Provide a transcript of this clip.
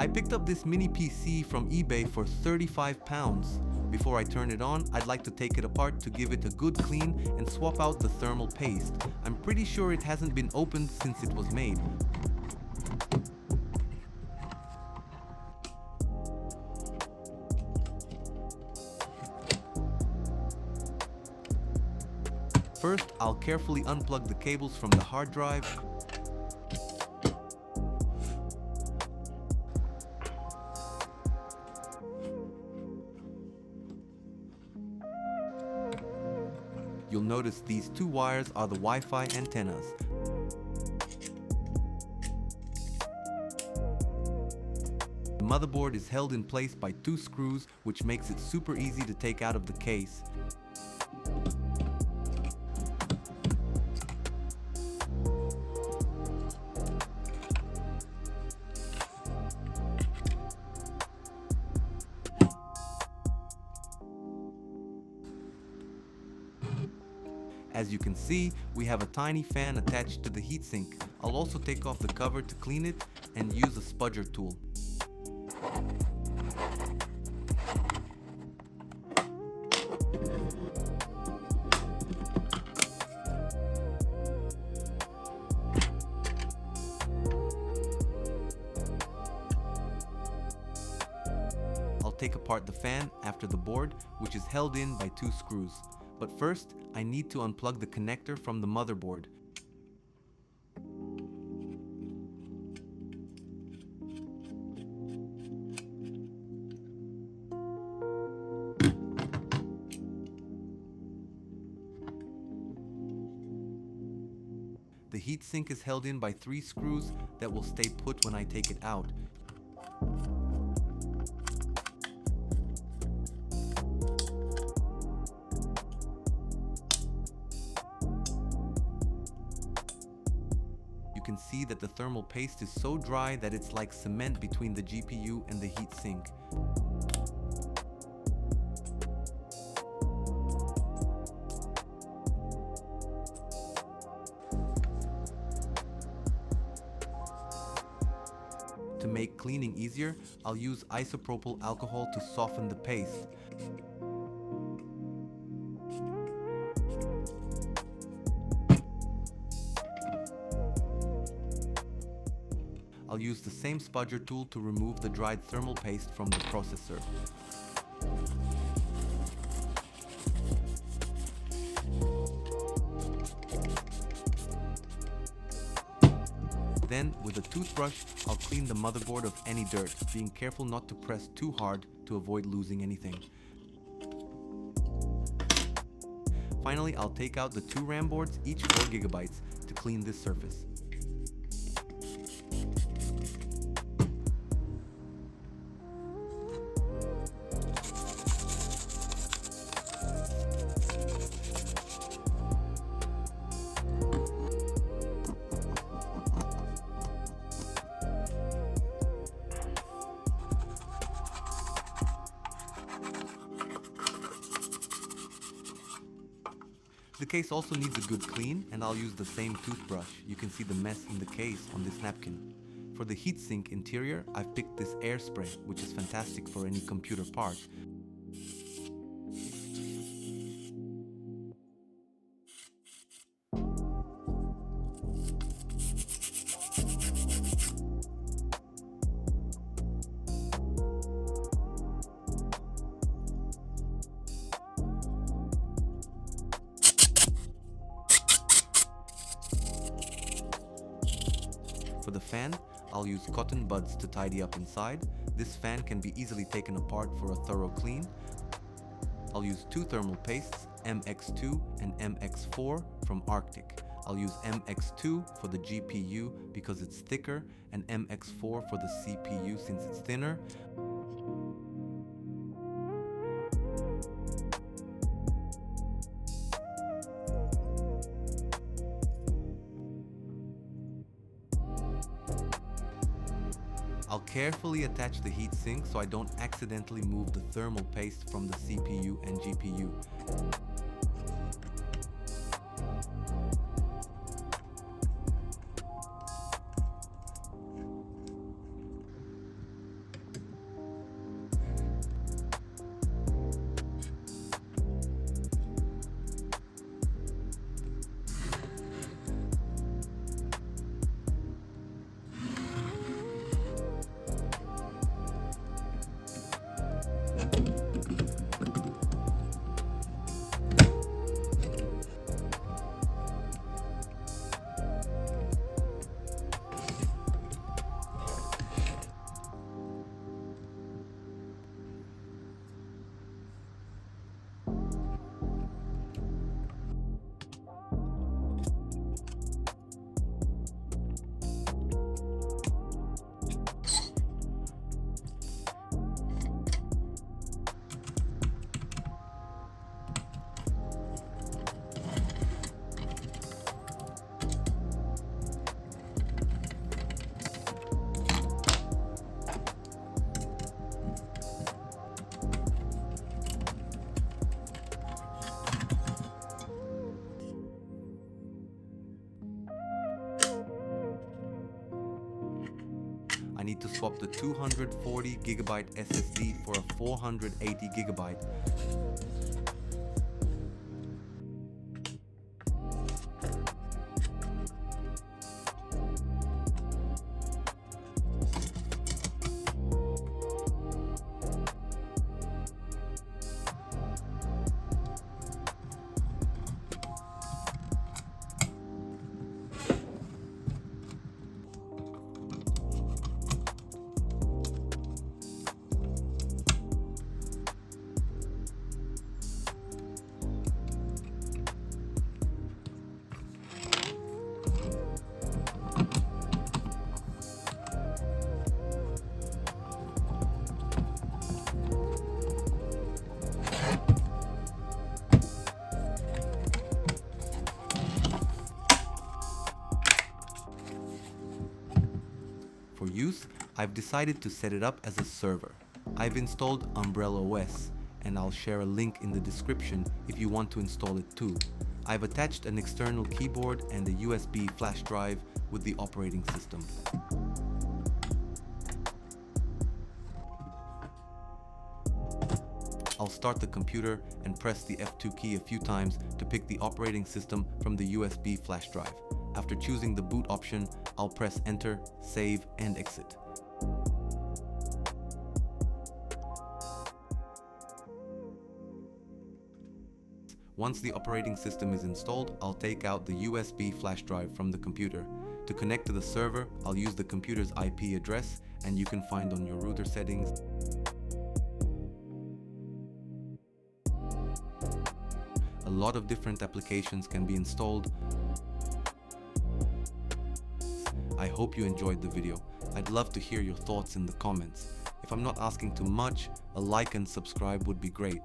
I picked up this mini PC from eBay for £35. Before I turn it on, I'd like to take it apart to give it a good clean and swap out the thermal paste. I'm pretty sure it hasn't been opened since it was made. First, I'll carefully unplug the cables from the hard drive. You'll notice these two wires are the Wi-Fi antennas. The motherboard is held in place by two screws, which makes it super easy to take out of the case. As you can see, we have a tiny fan attached to the heatsink. I'll also take off the cover to clean it and use a spudger tool. I'll take apart the fan after the board, which is held in by two screws. But first, I need to unplug the connector from the motherboard. The heatsink is held in by three screws that will stay put when I take it out. You can see that the thermal paste is so dry that it's like cement between the GPU and the heatsink. To make cleaning easier, I'll use isopropyl alcohol to soften the paste. I'll use the same spudger tool to remove the dried thermal paste from the processor. Then, with a toothbrush, I'll clean the motherboard of any dirt, being careful not to press too hard to avoid losing anything. Finally, I'll take out the two RAM boards, each 4 GB, to clean this surface. The case also needs a good clean, and I'll use the same toothbrush. You can see the mess in the case on this napkin. For the heatsink interior, I've picked this air spray, which is fantastic for any computer part. For the fan, I'll use cotton buds to tidy up inside. This fan can be easily taken apart for a thorough clean. I'll use two thermal pastes, MX2 and MX4 from Arctic. I'll use MX2 for the GPU because it's thicker, and MX4 for the CPU since it's thinner. I'll carefully attach the heatsink so I don't accidentally move the thermal paste from the CPU and GPU. need to swap the 240GB SSD for a 480GB. For use, I've decided to set it up as a server. I've installed Umbrella OS, and I'll share a link in the description if you want to install it too. I've attached an external keyboard and a USB flash drive with the operating system. I'll start the computer and press the F2 key a few times to pick the operating system from the USB flash drive. After choosing the boot option, I'll press enter, save, and exit. Once the operating system is installed, I'll take out the USB flash drive from the computer. To connect to the server, I'll use the computer's IP address, and you can find on your router settings. A lot of different applications can be installed. I hope you enjoyed the video. I'd love to hear your thoughts in the comments. If I'm not asking too much, a like and subscribe would be great.